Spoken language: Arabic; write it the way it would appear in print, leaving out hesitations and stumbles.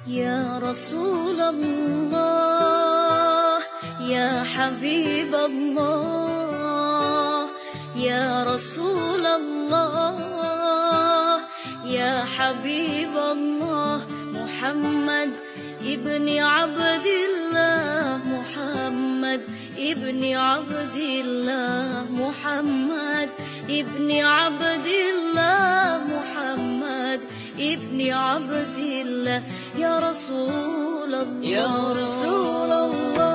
يا رسول الله يا حبيب الله يا رسول الله يا حبيب الله محمد ابن عبد الله محمد ابن عبد الله محمد ابن عبد الله محمد ابن عبد الله يا رسول الله يا رسول الله